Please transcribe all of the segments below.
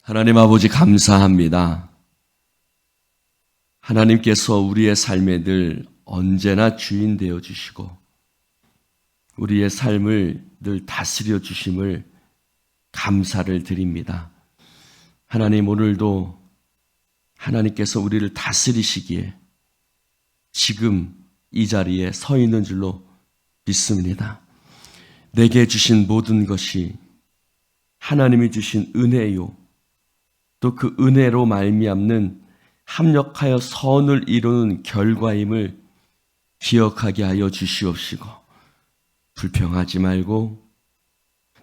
하나님 아버지 감사합니다. 하나님께서 우리의 삶에 늘 언제나 주인 되어 주시고 우리의 삶을 늘 다스려 주심을 감사를 드립니다. 하나님, 오늘도 하나님께서 우리를 다스리시기에 지금 이 자리에 서 있는 줄로 믿습니다. 내게 주신 모든 것이 하나님이 주신 은혜요, 또 그 은혜로 말미암는 합력하여 선을 이루는 결과임을 기억하게 하여 주시옵시고, 불평하지 말고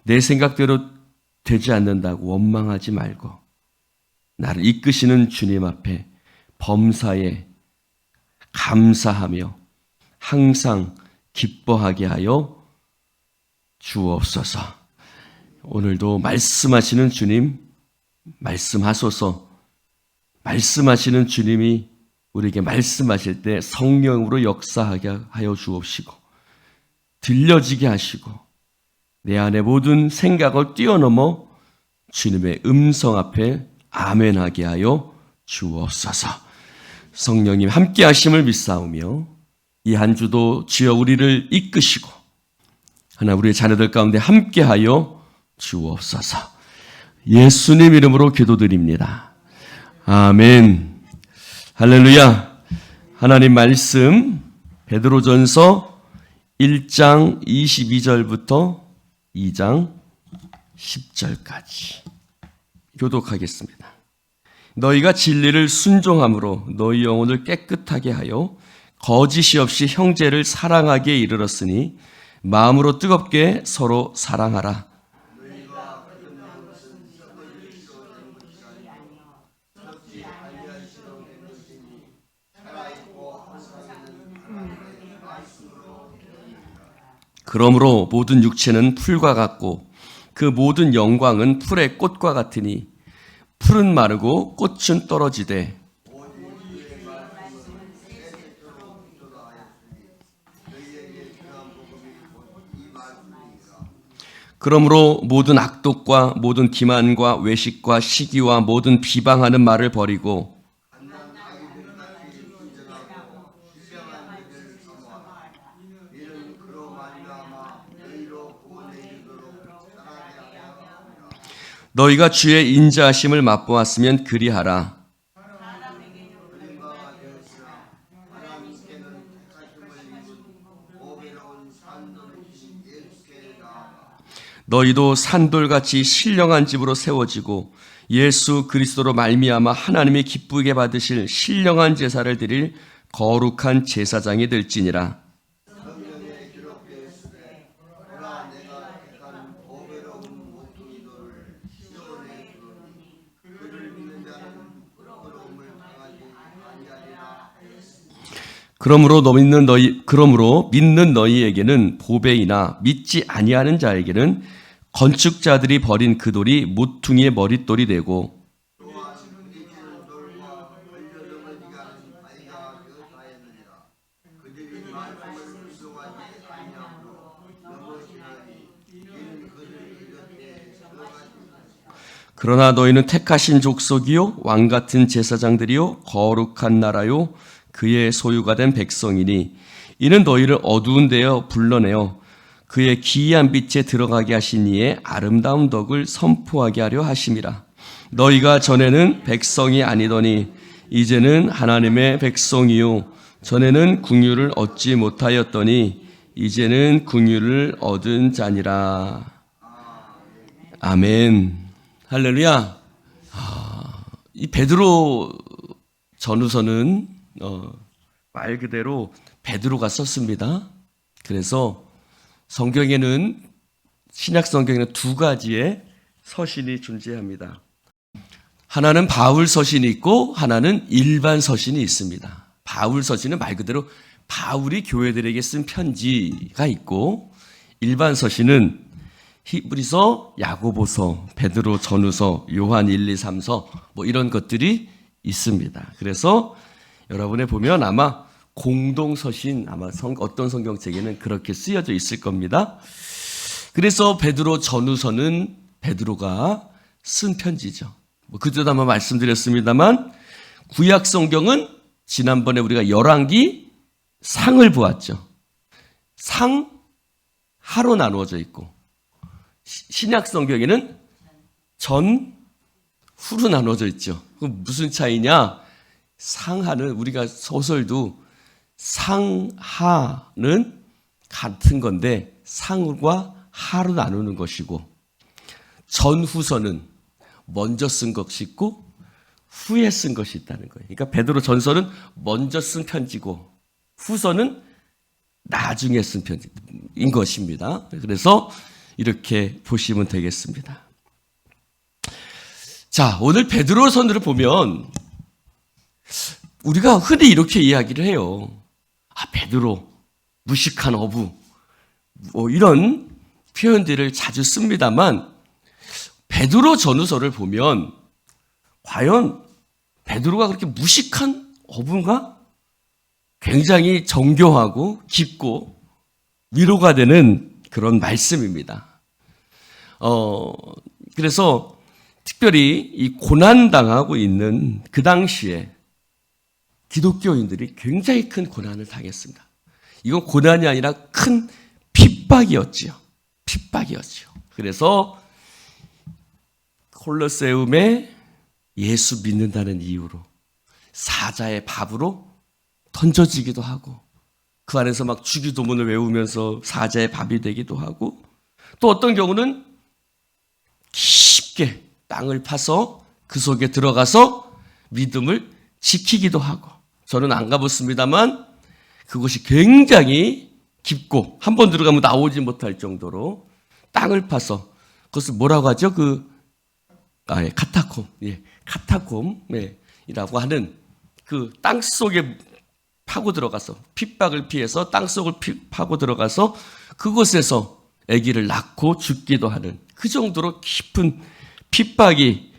내 생각대로 되지 않는다고 원망하지 말고 나를 이끄시는 주님 앞에 범사에 감사하며 항상 기뻐하게 하여 주옵소서. 오늘도 말씀하시는 주님 말씀하소서. 말씀하시는 주님이 우리에게 말씀하실 때 성령으로 역사하게 하여 주옵시고 들려지게 하시고 내 안의 모든 생각을 뛰어넘어 주님의 음성 앞에 아멘하게 하여 주옵소서. 성령님 함께 하심을 믿사오며 이 한 주도 주여 우리를 이끄시고 하나 우리의 자녀들 가운데 함께 하여 주옵소서. 예수님 이름으로 기도드립니다. 아멘. 할렐루야. 하나님 말씀 베드로전서 1장 22절부터 2장 10절까지 교독하겠습니다. 너희가 진리를 순종함으로 너희 영혼을 깨끗하게 하여 거짓이 없이 형제를 사랑하기에 이르렀으니 마음으로 뜨겁게 서로 사랑하라. 그러므로 모든 육체는 풀과 같고 그 모든 영광은 풀의 꽃과 같으니 풀은 마르고 꽃은 떨어지되 그러므로 모든 악독과 모든 기만과 외식과 시기와 모든 비방하는 말을 버리고 너희가 주의 인자하심을 맛보았으면 그리하라. 너희도 산돌같이 신령한 집으로 세워지고 예수 그리스도로 말미암아 하나님이 기쁘게 받으실 신령한 제사를 드릴 거룩한 제사장이 될지니라. 그러므로 믿는 너희에게는 보배이나 믿지 아니하는 자에게는 건축자들이 버린 그 돌이 모퉁이의 머릿돌이 되고 그러나 너희는 택하신 족속이요 왕같은 제사장들이요 거룩한 나라요 그의 소유가 된 백성이니 이는 너희를 어두운 데여 불러내어 그의 기이한 빛에 들어가게 하신 이의 아름다운 덕을 선포하게 하려 하심이라. 너희가 전에는 백성이 아니더니 이제는 하나님의 백성이요 전에는 궁유를 얻지 못하였더니 이제는 궁유를 얻은 자니라. 아멘. 할렐루야. 이 베드로 전후서는 말 그대로 베드로가 썼습니다. 그래서 성경에는 신약 성경에는 두 가지의 서신이 존재합니다. 하나는 바울 서신이 있고 하나는 일반 서신이 있습니다. 바울 서신은 말 그대로 바울이 교회들에게 쓴 편지가 있고 일반 서신은 히브리서, 야고보서, 베드로 전후서, 요한 1, 2, 3서 뭐 이런 것들이 있습니다. 그래서 여러분에 보면 아마 공동서신, 아마 어떤 성경책에는 그렇게 쓰여져 있을 겁니다. 그래서 베드로 전후서는 베드로가 쓴 편지죠. 그때도 한번 말씀드렸습니다만 구약 성경은 지난번에 우리가 열왕기 상을 보았죠. 상 하로 나누어져 있고 신약 성경에는 전 후로 나누어져 있죠. 그럼 무슨 차이냐? 상하는 우리가 소설도 상하는 같은 건데 상과 하로 나누는 것이고 전후서는 먼저 쓴 것이 있고 후에 쓴 것이 있다는 거예요. 그러니까 베드로 전서는 먼저 쓴 편지고 후서는 나중에 쓴 편지인 것입니다. 그래서 이렇게 보시면 되겠습니다. 자, 오늘 베드로전서를 보면 우리가 흔히 이렇게 이야기를 해요. 베드로, 무식한 어부, 이런 표현들을 자주 씁니다만 베드로 전후서를 보면 과연 베드로가 그렇게 무식한 어부인가? 굉장히 정교하고 깊고 위로가 되는 그런 말씀입니다. 그래서 특별히 이 고난당하고 있는 그 당시에 기독교인들이 굉장히 큰 고난을 당했습니다. 이건 고난이 아니라 큰 핍박이었지요. 핍박이었죠. 그래서 콜로세움에 예수 믿는다는 이유로 사자의 밥으로 던져지기도 하고 그 안에서 막 주기도문을 외우면서 사자의 밥이 되기도 하고 또 어떤 경우는 깊게 땅을 파서 그 속에 들어가서 믿음을 지키기도 하고 저는 안 가봤습니다만 그것이 굉장히 깊고 한 번 들어가면 나오지 못할 정도로 땅을 파서 그것을 뭐라고 하죠? 카타콤, 카타콤이라고 하는 그 땅 속에 파고 들어가서 핍박을 피해서 땅 속을 파고 들어가서 그곳에서 아기를 낳고 죽기도 하는 그 정도로 깊은 핍박이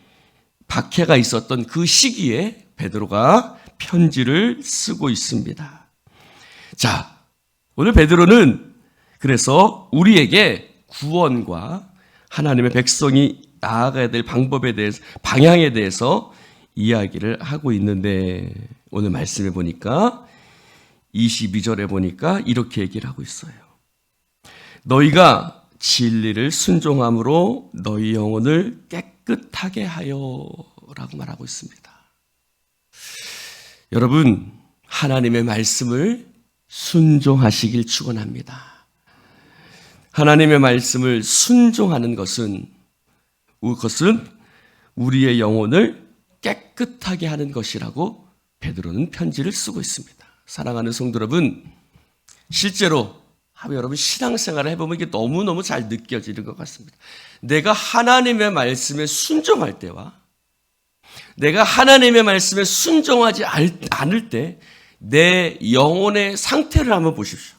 박해가 있었던 그 시기에 베드로가 편지를 쓰고 있습니다. 자, 오늘 베드로는 그래서 우리에게 구원과 하나님의 백성이 나아가야 될 방법에 대해서 방향에 대해서 이야기를 하고 있는데 오늘 말씀해 보니까 22절에 보니까 이렇게 얘기를 하고 있어요. 너희가 진리를 순종함으로 너희 영혼을 깨끗하게 하여 라고 말하고 있습니다. 여러분, 하나님의 말씀을 순종하시길 축원합니다. 하나님의 말씀을 순종하는 것은 우리의 영혼을 깨끗하게 하는 것이라고 베드로는 편지를 쓰고 있습니다. 사랑하는 성도 여러분, 실제로 여러분 신앙생활을 해보면 이게 너무너무 잘 느껴지는 것 같습니다. 내가 하나님의 말씀에 순종할 때와 내가 하나님의 말씀에 순종하지 않을 때 내 영혼의 상태를 한번 보십시오.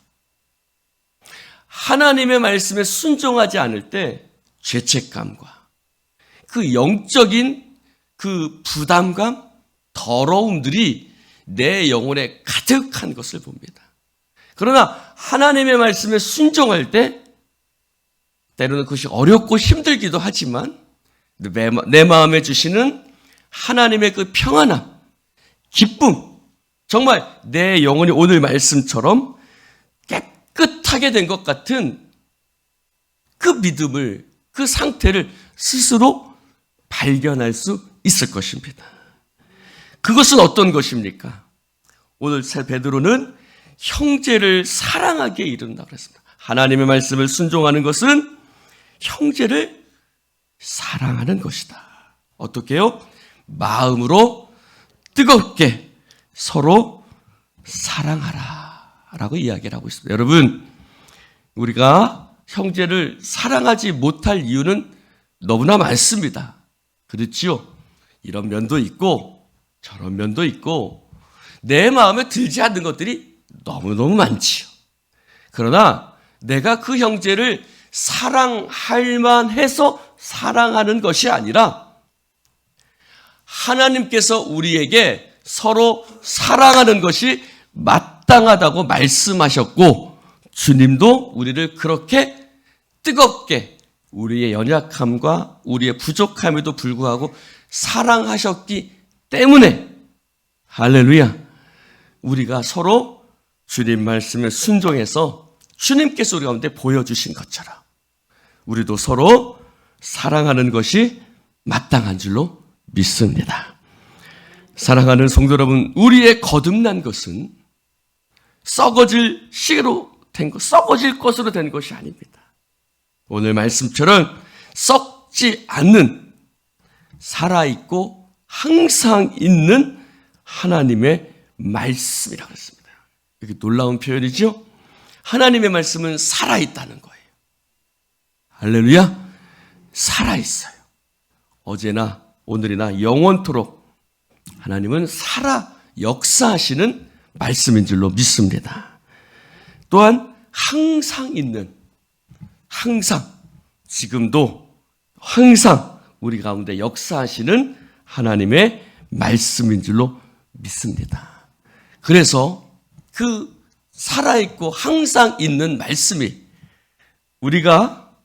하나님의 말씀에 순종하지 않을 때 죄책감과 그 영적인 그 부담감, 더러움들이 내 영혼에 가득한 것을 봅니다. 그러나 하나님의 말씀에 순종할 때 때로는 그것이 어렵고 힘들기도 하지만 내 마음에 주시는 하나님의 그 평안함, 기쁨, 정말 내 영혼이 오늘 말씀처럼 깨끗하게 된 것 같은 그 믿음을, 그 상태를 스스로 발견할 수 있을 것입니다. 그것은 어떤 것입니까? 오늘 베드로는 형제를 사랑하게 이른다고 했습니다. 하나님의 말씀을 순종하는 것은 형제를 사랑하는 것이다. 어떻게 해요? 마음으로 뜨겁게 서로 사랑하라 라고 이야기를 하고 있습니다. 여러분, 우리가 형제를 사랑하지 못할 이유는 너무나 많습니다. 그렇지요? 이런 면도 있고 저런 면도 있고 내 마음에 들지 않는 것들이 너무너무 많지요. 그러나 내가 그 형제를 사랑할 만해서 사랑하는 것이 아니라 하나님께서 우리에게 서로 사랑하는 것이 마땅하다고 말씀하셨고 주님도 우리를 그렇게 뜨겁게 우리의 연약함과 우리의 부족함에도 불구하고 사랑하셨기 때문에 할렐루야, 우리가 서로 주님 말씀에 순종해서 주님께서 우리 가운데 보여주신 것처럼 우리도 서로 사랑하는 것이 마땅한 줄로 믿습니다. 사랑하는 성도 여러분, 우리의 거듭난 것은 썩어질 시로 된 것, 썩어질 것으로 된 것이 아닙니다. 오늘 말씀처럼 썩지 않는, 살아있고 항상 있는 하나님의 말씀이라고 했습니다. 이게 놀라운 표현이죠? 하나님의 말씀은 살아있다는 거예요. 할렐루야! 살아있어요. 어제나 오늘이나 영원토록 하나님은 살아 역사하시는 말씀인 줄로 믿습니다. 또한 항상 있는, 항상, 지금도 항상 우리 가운데 역사하시는 하나님의 말씀인 줄로 믿습니다. 그래서 그 살아있고 항상 있는 말씀이 우리가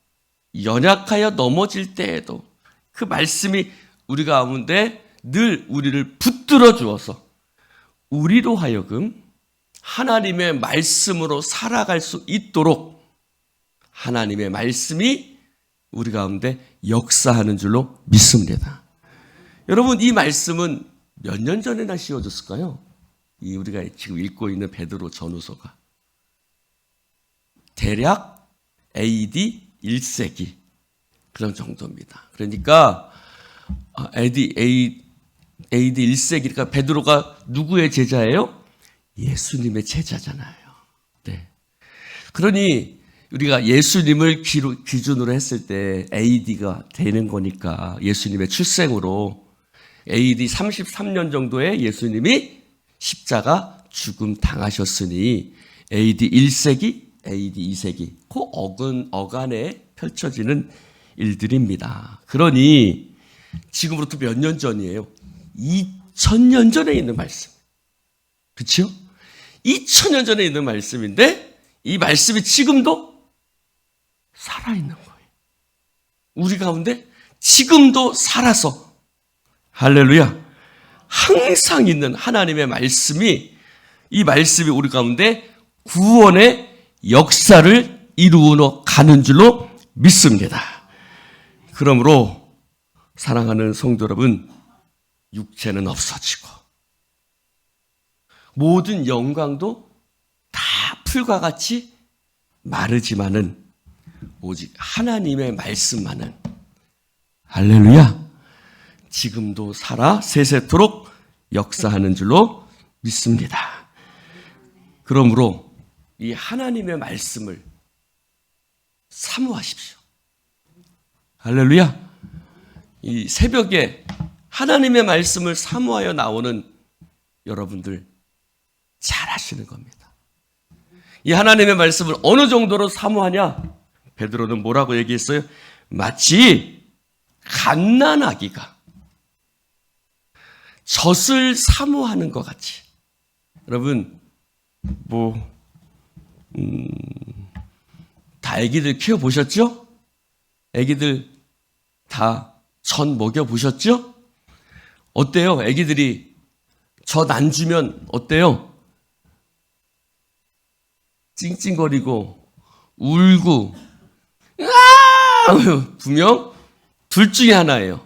연약하여 넘어질 때에도 그 말씀이 우리 가운데 늘 우리를 붙들어 주어서 우리로 하여금 하나님의 말씀으로 살아갈 수 있도록 하나님의 말씀이 우리 가운데 역사하는 줄로 믿습니다. 여러분, 이 말씀은 몇 년 전에나 씌워졌을까요? 이 우리가 지금 읽고 있는 베드로 전후서가 대략 AD 1세기 그런 정도입니다. 그러니까 AD 1세기니까 베드로가 누구의 제자예요? 예수님의 제자잖아요. 네. 그러니 우리가 예수님을 기준으로 했을 때 AD가 되는 거니까 예수님의 출생으로 AD 33년 정도에 예수님이 십자가 죽음 당하셨으니 AD 1세기, AD 2세기 그 어간에 펼쳐지는 일들입니다. 그러니 지금으로부터 몇 년 전이에요? 2000년 전에 있는 말씀. 그렇죠? 2000년 전에 있는 말씀인데 이 말씀이 지금도 살아있는 거예요. 우리 가운데 지금도 살아서 할렐루야, 항상 있는 하나님의 말씀이, 이 말씀이 우리 가운데 구원의 역사를 이루어 가는 줄로 믿습니다. 그러므로 사랑하는 성도 여러분, 육체는 없어지고 모든 영광도 다 풀과 같이 마르지만은 오직 하나님의 말씀만은 할렐루야, 지금도 살아 세세토록 역사하는 줄로 믿습니다. 그러므로 이 하나님의 말씀을 사모하십시오. 할렐루야. 이 새벽에 하나님의 말씀을 사모하여 나오는 여러분들 잘 하시는 겁니다. 이 하나님의 말씀을 어느 정도로 사모하냐? 베드로는 뭐라고 얘기했어요? 마치 갓난아기가 젖을 사모하는 것 같이. 여러분, 다 애기들 키워보셨죠? 애기들 다 젖 먹여보셨죠? 어때요? 애기들이 젖 안 주면 어때요? 찡찡거리고 울고 분명 둘 중에 하나예요.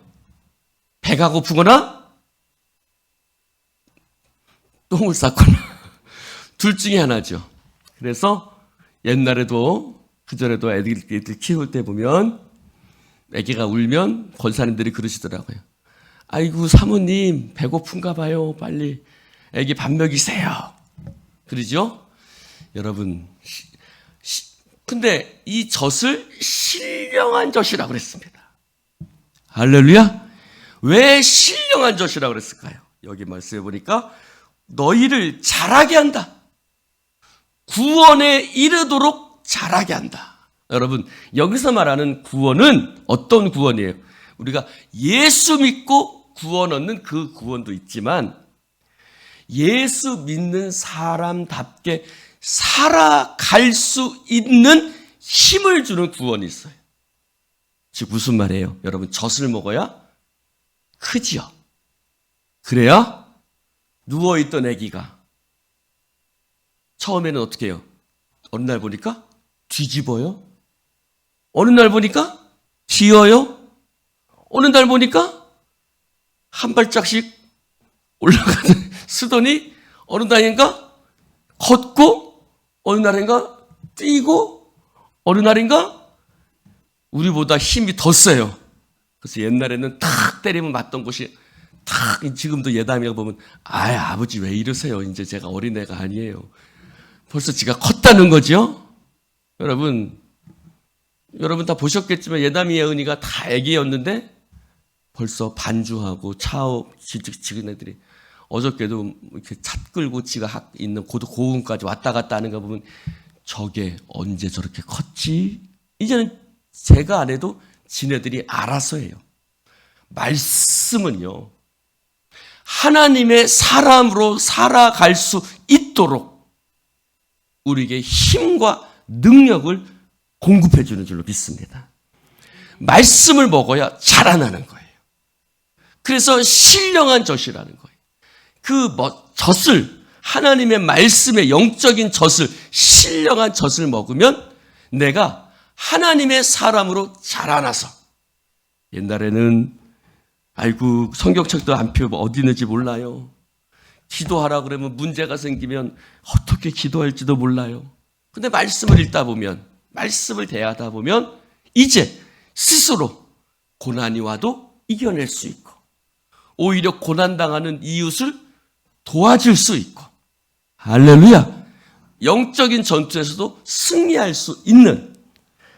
배가 고프거나 똥을 쌌거나 둘 중에 하나죠. 그래서 옛날에도 그전에도 애들 키울 때 보면 애기가 울면 권사님들이 그러시더라고요. 아이고 사모님 배고픈가 봐요. 빨리 애기 밥 먹이세요. 그러죠? 여러분, 근데 이 젖을 신령한 젖이라고 그랬습니다. 할렐루야. 왜 신령한 젖이라고 그랬을까요? 여기 말씀해 보니까 너희를 자라게 한다. 구원에 이르도록 자라게 한다. 여러분, 여기서 말하는 구원은 어떤 구원이에요? 우리가 예수 믿고 구원 얻는 그 구원도 있지만 예수 믿는 사람답게 살아갈 수 있는 힘을 주는 구원이 있어요. 즉 무슨 말이에요? 여러분, 젖을 먹어야 크지요. 그래야 누워있던 아기가 처음에는 어떻게 해요? 어느 날 보니까 뒤집어요. 어느 날 보니까 기어요. 어느 날 보니까 한 발짝씩 올라가는 쓰더니 어느 날인가 걷고 어느 날인가 뛰고 어느 날인가 우리보다 힘이 더 세요. 그래서 옛날에는 탁 때리면 맞던 곳이 탁, 지금도 예담이가 보면 아버지 왜 이러세요? 이제 제가 어린애가 아니에요. 벌써 지가 컸다는 거죠. 여러분 다 보셨겠지만 예담이의 은희가 다 애기였는데 벌써 반주하고 차업 지금 애들이 어저께도 이렇게 차 끌고 지가 있는 고흥까지 왔다 갔다 하는 거 보면 저게 언제 저렇게 컸지? 이제는 제가 안 해도 지네들이 알아서 해요. 말씀은요, 하나님의 사람으로 살아갈 수 있도록 우리에게 힘과 능력을 공급해 주는 줄로 믿습니다. 말씀을 먹어야 자라나는 거예요. 그래서 신령한 젖이라는 거예요. 그 젖을, 하나님의 말씀의 영적인 젖을, 신령한 젖을 먹으면 내가 하나님의 사람으로 자라나서, 옛날에는 아이고 성경책도 안 펴고 어디 있는지 몰라요. 기도하라 그러면 문제가 생기면 어떻게 기도할지도 몰라요. 근데 말씀을 읽다 보면, 말씀을 대하다 보면 이제 스스로 고난이 와도 이겨낼 수 있고, 오히려 고난당하는 이웃을 도와줄 수 있고, 할렐루야! 영적인 전투에서도 승리할 수 있는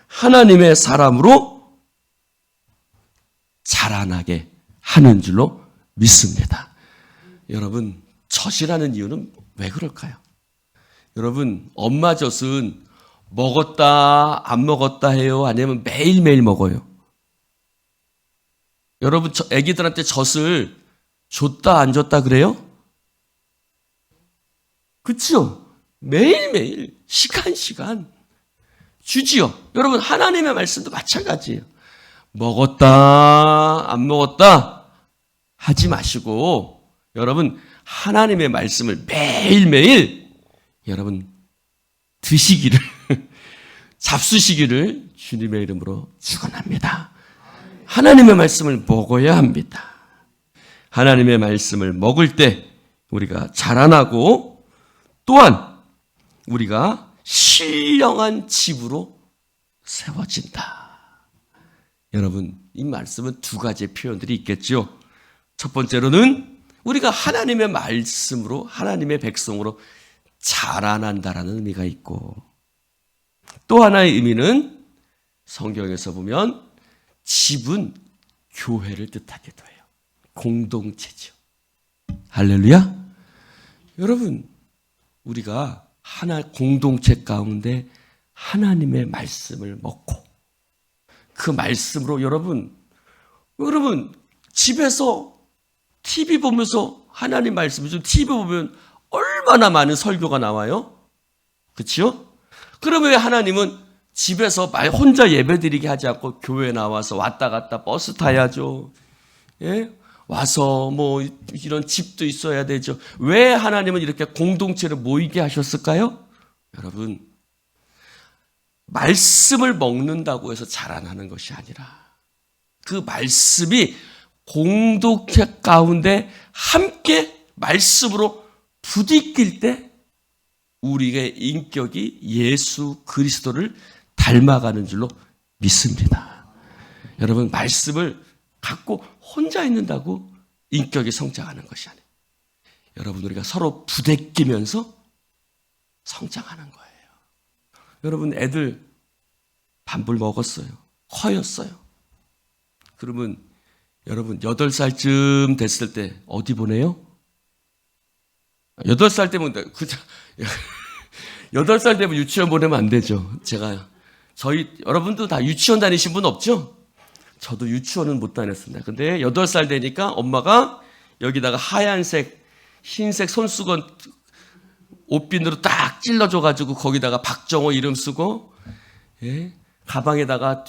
하나님의 사람으로 자라나게 하는 줄로 믿습니다. 여러분, 젖이라는 이유는 왜 그럴까요? 여러분, 엄마 젖은 먹었다 안 먹었다 해요? 아니면 매일매일 먹어요? 여러분, 애기들한테 젖을 줬다 안 줬다 그래요? 그렇죠? 매일매일 시간 주지요. 여러분, 하나님의 말씀도 마찬가지예요. 먹었다 안 먹었다 하지 마시고 여러분, 하나님의 말씀을 매일매일 여러분 드시기를 잡수시기를 주님의 이름으로 축원합니다. 하나님의 말씀을 먹어야 합니다. 하나님의 말씀을 먹을 때 우리가 자라나고 또한 우리가 신령한 집으로 세워진다. 여러분, 이 말씀은 두 가지의 표현들이 있겠죠. 첫 번째로는 우리가 하나님의 말씀으로, 하나님의 백성으로 자라난다라는 의미가 있고, 또 하나의 의미는 성경에서 보면 집은 교회를 뜻하기도 해요. 공동체죠. 할렐루야. 여러분, 우리가 하나 공동체 가운데 하나님의 말씀을 먹고 그 말씀으로 여러분 집에서 TV 보면서 하나님 말씀, 좀 TV 보면 얼마나 많은 설교가 나와요? 그렇죠? 그러면 왜 하나님은 집에서 혼자 예배드리게 하지 않고 교회 나와서 왔다 갔다 버스 타야죠. 예? 와서 뭐 이런 집도 있어야 되죠. 왜 하나님은 이렇게 공동체를 모이게 하셨을까요? 여러분, 말씀을 먹는다고 해서 자라나는 것이 아니라 그 말씀이 공동체 가운데 함께 말씀으로 부딪힐 때 우리의 인격이 예수 그리스도를 닮아가는 줄로 믿습니다. 여러분, 말씀을 갖고 혼자 있는다고 인격이 성장하는 것이 아니에요. 여러분, 우리가 서로 부대끼면서 성장하는 거예요. 여러분, 애들 밥을 먹었어요. 커였어요. 그러면 여러분 8살쯤 됐을 때 어디 보내요? 8살 때면 8살 되면 유치원 보내면 안 되죠. 여러분도 다 유치원 다니신 분 없죠? 저도 유치원은 못 다녔습니다. 근데 8살 되니까 엄마가 여기다가 하얀색, 흰색 손수건 옷핀으로 딱 찔러줘가지고 거기다가 박정호 이름 쓰고, 예? 가방에다가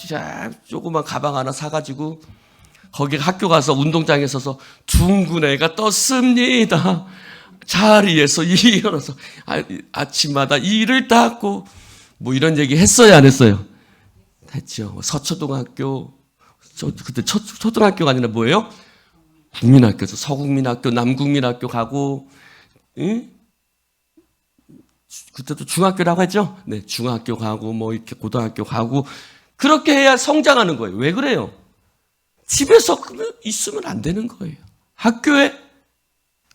조그만 가방 하나 사가지고 거기 학교 가서 운동장에 서서 둥근 애가 떴습니다. 자리에서 일어나서 아침마다 이를 닦고 뭐 이런 얘기 했어요, 안 했어요? 했죠. 서초등학교, 그때 초등학교가 아니라 뭐예요? 국민학교에서 서국민학교, 남국민학교 가고, 응? 그때도 중학교라고 했죠? 네, 중학교 가고, 뭐 이렇게 고등학교 가고, 그렇게 해야 성장하는 거예요. 왜 그래요? 집에서 있으면 안 되는 거예요. 학교에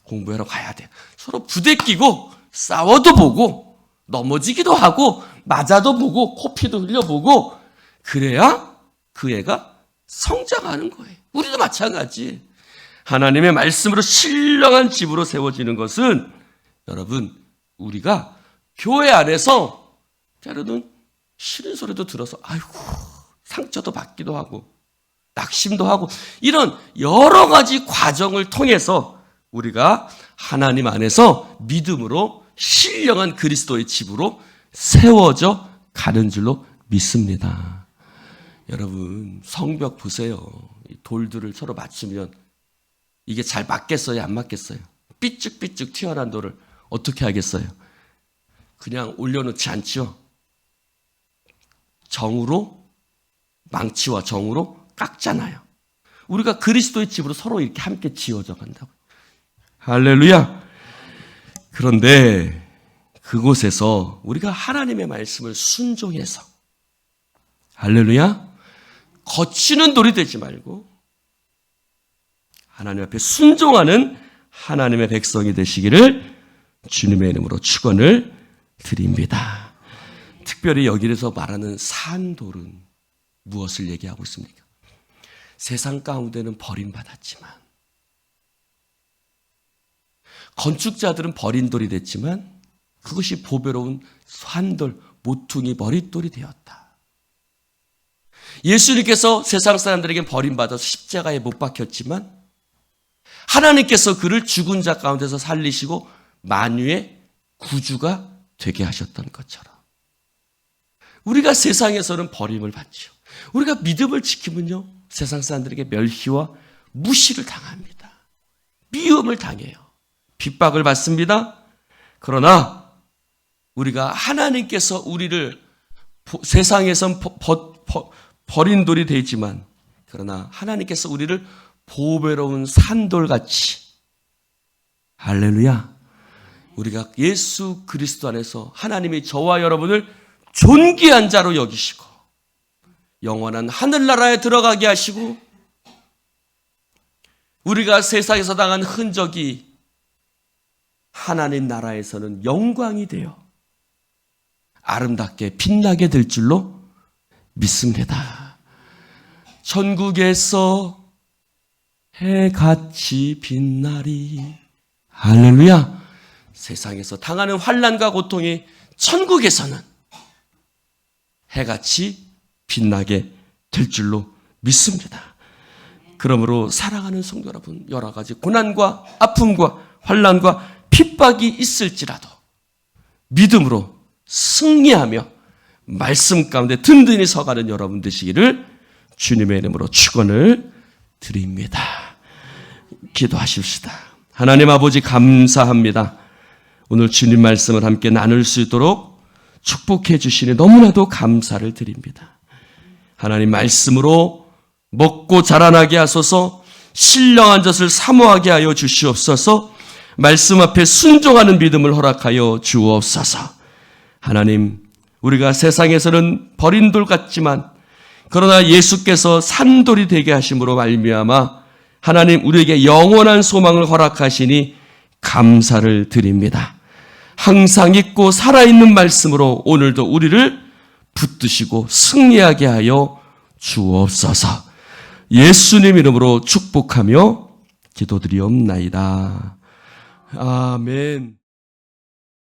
공부하러 가야 돼요. 서로 부대끼고, 싸워도 보고, 넘어지기도 하고, 맞아도 보고, 코피도 흘려보고, 그래야 그 애가 성장하는 거예요. 우리도 마찬가지. 하나님의 말씀으로 신령한 집으로 세워지는 것은 여러분, 우리가 교회 안에서 때로는 싫은 소리도 들어서 아이고 상처도 받기도 하고 낙심도 하고 이런 여러 가지 과정을 통해서 우리가 하나님 안에서 믿음으로 신령한 그리스도의 집으로 세워져 가는 줄로 믿습니다. 여러분 성벽 보세요. 돌들을 서로 맞추면 이게 잘 맞겠어요? 안 맞겠어요? 삐쭉삐쭉 튀어나온 돌을 어떻게 하겠어요? 그냥 올려놓지 않죠. 정으로, 망치와 정으로 깎잖아요. 우리가 그리스도의 집으로 서로 이렇게 함께 지어져 간다고. 할렐루야. 그런데 그곳에서 우리가 하나님의 말씀을 순종해서 할렐루야. 거치는 돌이 되지 말고 하나님 앞에 순종하는 하나님의 백성이 되시기를 주님의 이름으로 축원을 드립니다. 특별히 여기에서 말하는 산돌은 무엇을 얘기하고 있습니까? 세상 가운데는 버림받았지만 건축자들은 버린 돌이 됐지만 그것이 보배로운 산돌, 모퉁이 머릿돌이 되었다. 예수님께서 세상 사람들에게 버림받아서 십자가에 못 박혔지만 하나님께서 그를 죽은 자 가운데서 살리시고 만유의 구주가 되게 하셨던 것처럼 우리가 세상에서는 버림을 받죠. 우리가 믿음을 지키면요 세상 사람들에게 멸시와 무시를 당합니다. 미움을 당해요. 핍박을 받습니다. 그러나 우리가 하나님께서 우리를 세상에선 버린 돌이 되지만 그러나 하나님께서 우리를 보배로운 산돌같이 할렐루야 우리가 예수 그리스도 안에서 하나님이 저와 여러분을 존귀한 자로 여기시고 영원한 하늘나라에 들어가게 하시고 우리가 세상에서 당한 흔적이 하나님 나라에서는 영광이 되어 아름답게 빛나게 될 줄로 믿습니다. 천국에서 해같이 빛나리. 할렐루야. 세상에서 당하는 환난과 고통이 천국에서는 해같이 빛나게 될 줄로 믿습니다. 그러므로 사랑하는 성도 여러분, 여러 가지 고난과 아픔과 환난과 핍박이 있을지라도 믿음으로 승리하며 말씀 가운데 든든히 서가는 여러분 되시기를 주님의 이름으로 축원을 드립니다. 기도하십시다. 하나님 아버지 감사합니다. 오늘 주님 말씀을 함께 나눌 수 있도록 축복해 주시니 너무나도 감사를 드립니다. 하나님 말씀으로 먹고 자라나게 하소서. 신령한 젖을 사모하게 하여 주시옵소서. 말씀 앞에 순종하는 믿음을 허락하여 주옵소서. 하나님 우리가 세상에서는 버린 돌 같지만 그러나 예수께서 산돌이 되게 하심으로 말미암아 하나님 우리에게 영원한 소망을 허락하시니 감사를 드립니다. 항상 있고 살아있는 말씀으로 오늘도 우리를 붙드시고 승리하게 하여 주옵소서. 예수님 이름으로 축복하며 기도드리옵나이다. 아멘.